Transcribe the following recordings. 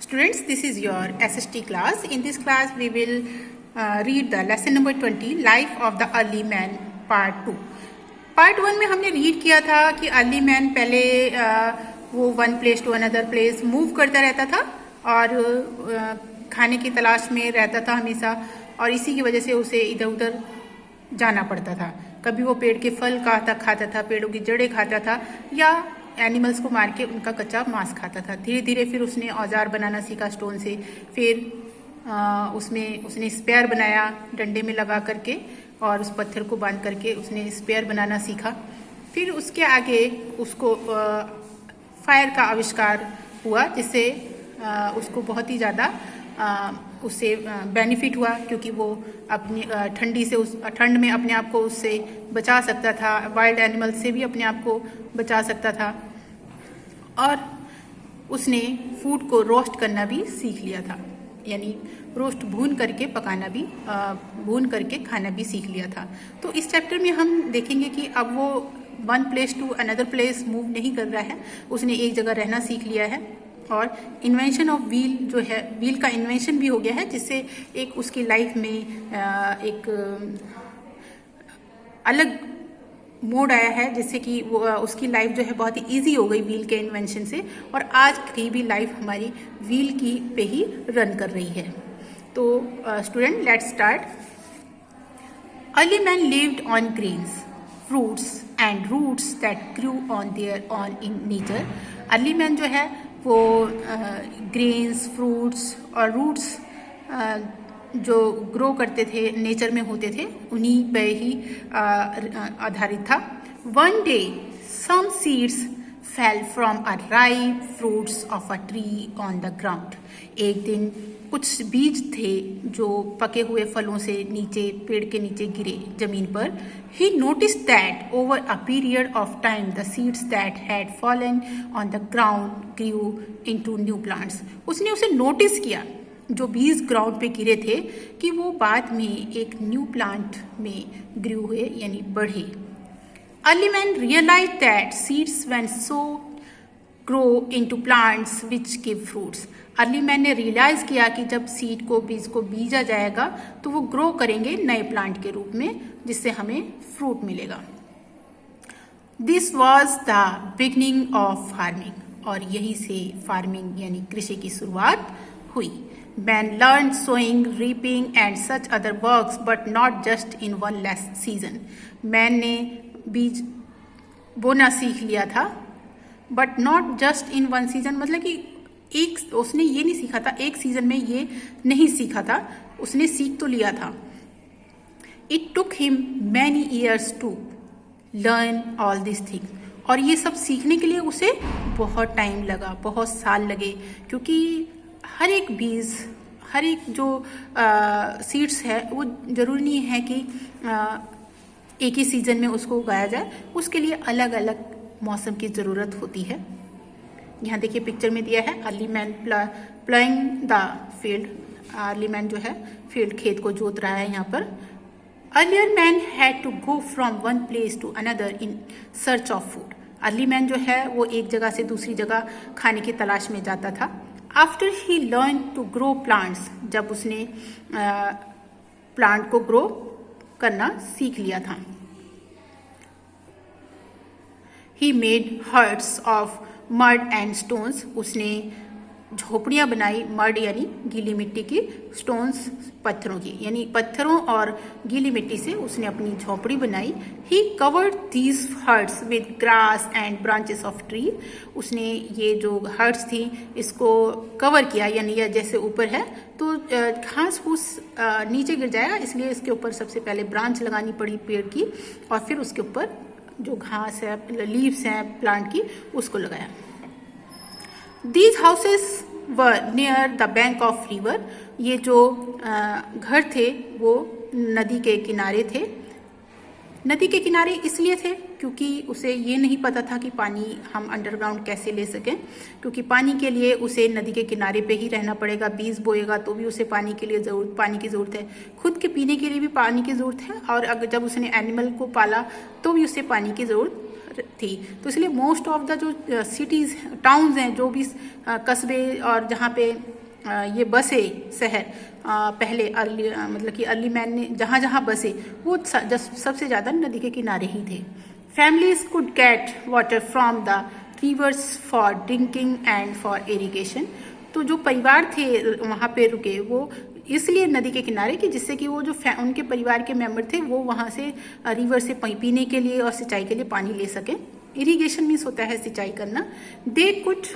Students, this is your SST class. In this class, we will read the lesson number 20, Life of the Early Man, Part 2. Part 1 में हमने read किया था कि early man पहले वो one place to another place move करता रहता था और खाने की तलाश में रहता था हमेशा, और इसी की वजह से उसे इधर उधर जाना पड़ता था। कभी वो पेड़ के फल खाता था, पेड़ों की जड़ें खाता था, या एनिमल्स को मार के उनका कच्चा मांस खाता था। धीरे धीरे फिर उसने औजार बनाना सीखा स्टोन से, फिर उसने स्पेयर बनाया डंडे में लगा करके, और उस पत्थर को बांध करके उसने स्पेयर बनाना सीखा। फिर उसके आगे उसको फायर का आविष्कार हुआ, जिससे उसको बहुत ही ज़्यादा उससे बेनिफिट हुआ, क्योंकि वो अपनी ठंड में अपने आप को उससे बचा सकता था, वाइल्ड एनिमल से भी अपने आप को बचा सकता था, और उसने फूड को रोस्ट करना भी सीख लिया था, यानी रोस्ट भून करके पकाना भी भून करके खाना भी सीख लिया था। तो इस चैप्टर में हम देखेंगे कि अब वो one place to another place move नहीं कर रहा है, उसने एक जगह रहना सीख लिया है, और इन्वेंशन ऑफ व्हील जो है, व्हील का इन्वेंशन भी हो गया है, जिससे एक उसकी लाइफ में एक अलग मोड आया है, जिससे कि वो उसकी लाइफ जो है बहुत ही इजी हो गई व्हील के इन्वेंशन से, और आज की भी लाइफ हमारी व्हील की पे ही रन कर रही है। तो student, let's start. Early man lived on grains, fruits and roots that grew on there on in nature. Early man जो है वो ग्रेन्स, फ्रूट्स और रूट्स जो ग्रो करते थे, नेचर में होते थे, उन्हीं पे ही आधारित था। One day some seeds fell from a ripe fruits of a tree on the ground. एक दिन कुछ बीज थे जो पके हुए फलों से नीचे, पेड़ के नीचे गिरे जमीन पर। He noticed that over a period of time the seeds that had fallen on the ground grew into new plants. उसने उसे नोटिस किया, जो बीज ग्राउंड पे गिरे थे, कि वो बाद में एक न्यू प्लांट में ग्रू हुए, यानी बढ़े। Early man realized that seeds when so grow into plants which give fruits. Early man ने रियलाइज किया कि जब सीड को, बीज को बीजा जाएगा तो वो ग्रो करेंगे नए प्लांट के रूप में, जिससे हमें फ्रूट मिलेगा। This was the beginning of farming, और यही से फार्मिंग यानी कृषि की शुरुआत हुई। Man learn sowing, reaping and such other works but not just in one less season. मैन ने बीज बोना सीख लिया था, but not just in one season, मतलब कि उसने ये नहीं सीखा था, एक सीजन में ये नहीं सीखा था, उसने सीख तो लिया था। It took him many years to learn all this thing, और ये सब सीखने के लिए उसे बहुत टाइम लगा, बहुत साल लगे, क्योंकि हर एक बीज, हर एक जो सीड्स है, वो जरूरी नहीं है कि एक ही सीजन में उसको उगाया जाए, उसके लिए अलग अलग मौसम की ज़रूरत होती है। यहाँ देखिए पिक्चर में दिया है, early man प्लाइंग the field. Early man जो है फील्ड, खेत को जोत रहा है यहाँ पर। Earlier man had to go from one place to another in search of food. Early man जो है वो एक जगह से दूसरी जगह खाने की तलाश में जाता था। After he learn to grow plants, जब उसने प्लांट को ग्रो करना सीख लिया था। He made huts of mud and stones, उसने झोपड़ियाँ बनाई, मड यानी गीली मिट्टी की, स्टोन्स पत्थरों की, यानी पत्थरों और गीली मिट्टी से उसने अपनी झोपड़ी बनाई। He covered these huts with grass and branches of tree, उसने ये जो हर्ट्स थी इसको कवर किया, यानी यह जैसे ऊपर है तो घास फूस नीचे गिर जाएगा, इसलिए इसके ऊपर सबसे पहले ब्रांच लगानी पड़ी पेड़ की, और फिर उसके ऊपर जो घास है, लीव्स हैं प्लांट की, उसको लगाया। These houses were near the bank of river, ये जो घर थे वो नदी के किनारे थे। नदी के किनारे इसलिए थे क्योंकि उसे ये नहीं पता था कि पानी हम अंडरग्राउंड कैसे ले सकें, क्योंकि पानी के लिए उसे नदी के किनारे पे ही रहना पड़ेगा। बीज बोएगा तो भी उसे पानी की ज़रूरत है, खुद के पीने के लिए भी पानी की ज़रूरत है, और अगर जब उसने एनिमल को पाला तो भी उसे पानी की ज़रूरत थी। तो इसलिए मोस्ट ऑफ द जो सिटीज़, टाउन्स हैं, जो भी कस्बे और जहाँ पे ये बसे शहर पहले मतलब कि अर्ली मैन ने जहाँ जहाँ बसे वो सबसे ज़्यादा नदी के किनारे ही थे। Families could get water from the reverse for drinking and for irrigation. तो जो परिवार थे वहाँ पे रुके वो इसलिए नदी के किनारे कि जिससे कि वो जो उनके परिवार के मेंबर थे वो वहाँ से रिवर से पीने के लिए और सिंचाई के लिए पानी ले सकें। इरिगेशन मीन्स होता है सिंचाई करना। They could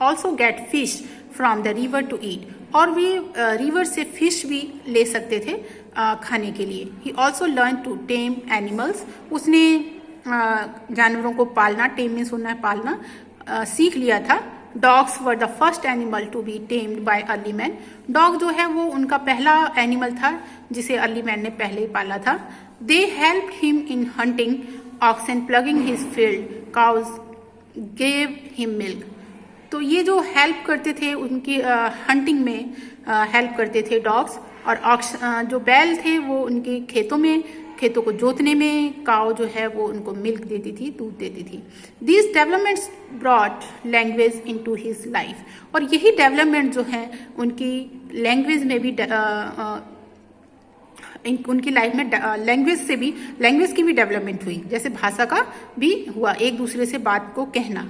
also get fish from the river to eat, और वे रिवर से फिश भी ले सकते थे खाने के लिए। He also learn to tame animals, उसने जानवरों को पालना, टेम मीन्स होना है पालना, सीख लिया था। Dogs were the first animal to be tamed by early man. Dog जो है वो उनका पहला एनिमल था जिसे अर्ली मैन ने पहले ही पाला था। They help him in hunting oxen, ploughing his field, cows gave him milk. तो ये जो हेल्प करते थे उनकी हंटिंग में हेल्प करते थे डॉग्स, और जो बैल थे वो उनके खेतों को जोतने में, काव जो है वो उनको मिल्क देती थी, दूध देती थी। These developments brought language into his life, और यही डेवलपमेंट जो है उनकी लैंग्वेज में भी उनकी लाइफ में लैंग्वेज की भी डेवलपमेंट हुई, जैसे भाषा का भी हुआ, एक दूसरे से बात को कहना।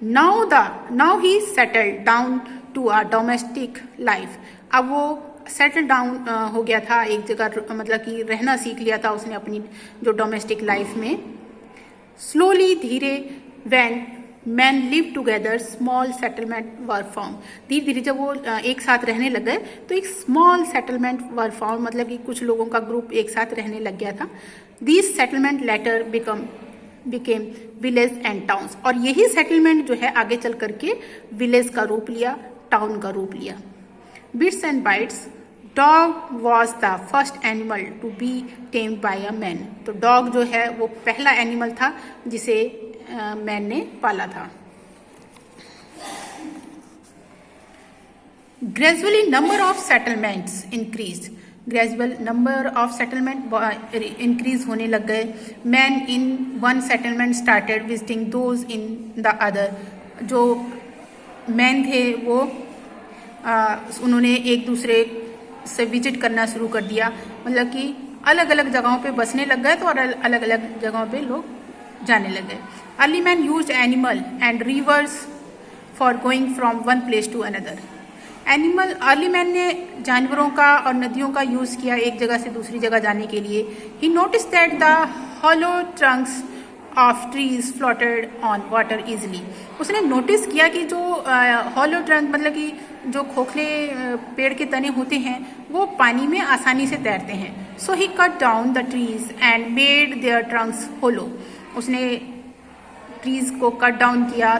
Now he settled down to a domestic life. अब वो सेटल डाउन हो गया था एक जगह, मतलब कि रहना सीख लिया था उसने अपनी जो डोमेस्टिक लाइफ में। स्लोली धीरे when man live together small settlement were form. धीरे धीरे जब वो एक साथ रहने लग गए तो एक स्मॉल सेटलमेंट वर फॉर्म, मतलब कि कुछ लोगों का ग्रुप एक साथ रहने लग गया था। These settlement letter became village and towns, और यही सेटलमेंट जो है आगे चल करके विलेज का रूप लिया, टाउन का रूप लिया। Bits and bites, dog was the first animal to be tamed by a man. तो डॉग जो है वो पहला एनिमल था जिसे मैन ने पाला था। Gradually number of settlements increase, gradual number of settlement increase होने लग गए। Man in one settlement started visiting those in the other. जो मैन थे वो उन्होंने एक दूसरे से विजिट करना शुरू कर दिया, मतलब कि अलग अलग जगहों पे बसने लग गए, तो और अलग अलग जगहों पे लोग जाने लग गए। Early man used animal and rivers for going from one place to another. Early man ने जानवरों का और नदियों का यूज किया एक जगह से दूसरी जगह जाने के लिए। He notice that the hollow trunks of trees floated on water easily. उसने नोटिस किया कि जो हॉलो ट्रंक, मतलब कि जो खोखले पेड़ के तने होते हैं वो पानी में आसानी से तैरते हैं। So he cut down the trees and made their trunks hollow. उसने ट्रीज को कट डाउन किया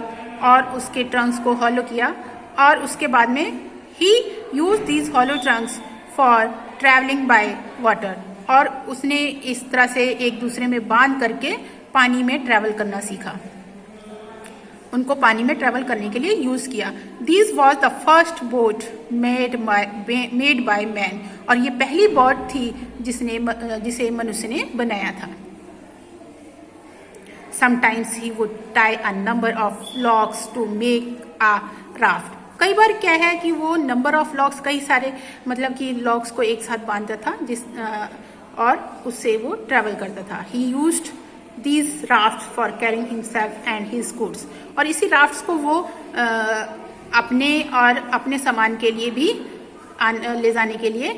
और उसके ट्रंक्स को हॉलो किया, और उसके बाद में he use these hollow trunks for travelling by water. और उसने इस तरह से एक दूसरे में बांध करके पानी में ट्रैवल करना सीखा, उनको पानी में ट्रैवल करने के लिए यूज किया। This was the first boat made by man, और ये पहली बोट थी जिसे मनुष्य ने बनाया था। Sometimes he would tie a number of logs to make a raft. कई बार क्या है कि वो नंबर ऑफ लॉग्स, कई सारे मतलब कि लॉग्स को एक साथ बांधता था और उससे वो ट्रैवल करता था। ही used these rafts for carrying himself and his goods, और इसी राफ्ट्स को वो अपने और अपने सामान के लिए भी ले जाने के लिए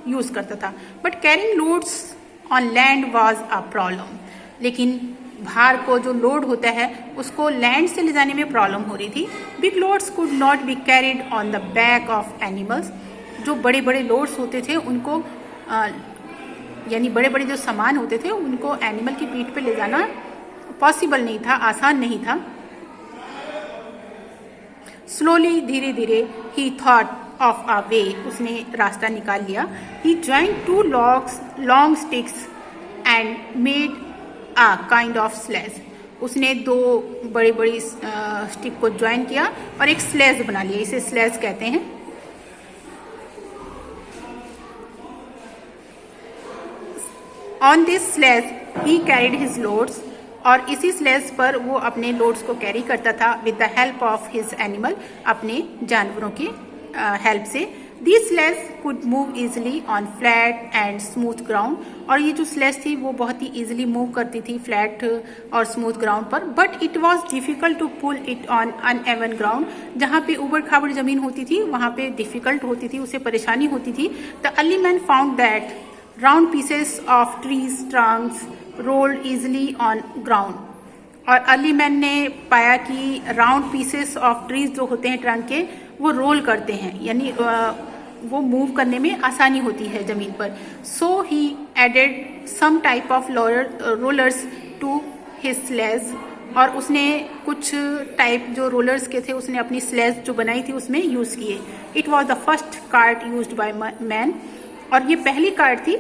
यूज करता था। But carrying loads on land was a problem, लेकिन भार को जो लोड होता है उसको लैंड से ले जाने में प्रॉब्लम हो रही थी। Big loads could not be carried on the back of animals. जो बड़े बड़े लोड्स होते थे उनको यानी बड़े बड़े जो सामान होते थे उनको एनिमल की पीठ पे ले जाना पॉसिबल नहीं था, आसान नहीं था। स्लोली, धीरे धीरे, ही थॉट ऑफ अ वे, उसने रास्ता निकाल लिया। He joined two long sticks and made a kind of sledge. उसने दो बड़ी बड़ी स्टिक को ज्वाइन किया और एक स्लेज बना लिया, इसे स्लेज कहते हैं। On this sledge he carried his loads, और इसी स्लेज पर वो अपने लोड्स को कैरी करता था with the help of his animal, अपने जानवरों की हेल्प से। These sledge could move easily on flat and smooth ground, और ये जो स्लेज थी वो बहुत ही easily मूव करती थी फ्लैट और स्मूथ ग्राउंड पर, but it was difficult to pull it on uneven ground. जहाँ पे उबड़ खाबड़ जमीन होती थी वहाँ पे डिफिकल्ट होती थी, उसे परेशानी होती थी। The early man found that round pieces of trees Trunks rolled easily on ground, और अर्ली मैन ने पाया कि राउंड पीसेस ऑफ ट्रीज जो होते हैं ट्रंक के वो रोल करते हैं, यानी वो मूव करने में आसानी होती है ज़मीन पर। So he added some type of rollers to his sledge, और उसने कुछ टाइप जो रोलर्स के थे उसने अपनी स्लेज जो बनाई थी उसमें यूज़ किए। It was the first cart used by man, और ये पहली कार्ट थी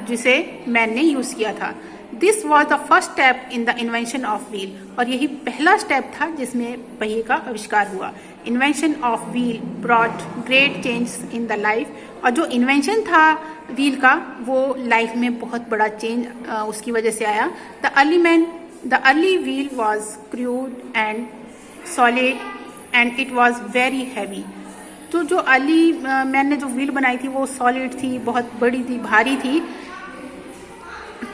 जिसे मैन ने यूज़ किया था। This was the first step in the invention of wheel, और यही पहला स्टेप था जिसमें पहिए का आविष्कार हुआ। Invention of wheel brought great change in the life, और जो इन्वेंशन था व्हील का वो लाइफ में बहुत बड़ा चेंज उसकी वजह से आया। The early wheel was crude and solid and it was very heavy. तो जो अर्ली मैन ने जो व्हील बनाई थी वो सॉलिड थी, बहुत बड़ी थी, भारी थी।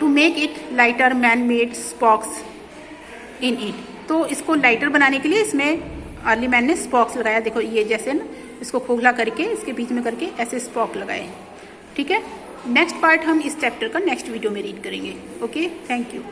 To make it lighter man made spokes in it, तो इसको लाइटर बनाने के लिए इसमें अर्ली मैन ने स्पॉक्स लगाया। देखो ये जैसे ना इसको खोखला करके इसके बीच में करके ऐसे स्पॉक लगाए। ठीक है, नेक्स्ट पार्ट हम इस चैप्टर का नेक्स्ट वीडियो में रीड करेंगे। Okay, thank you.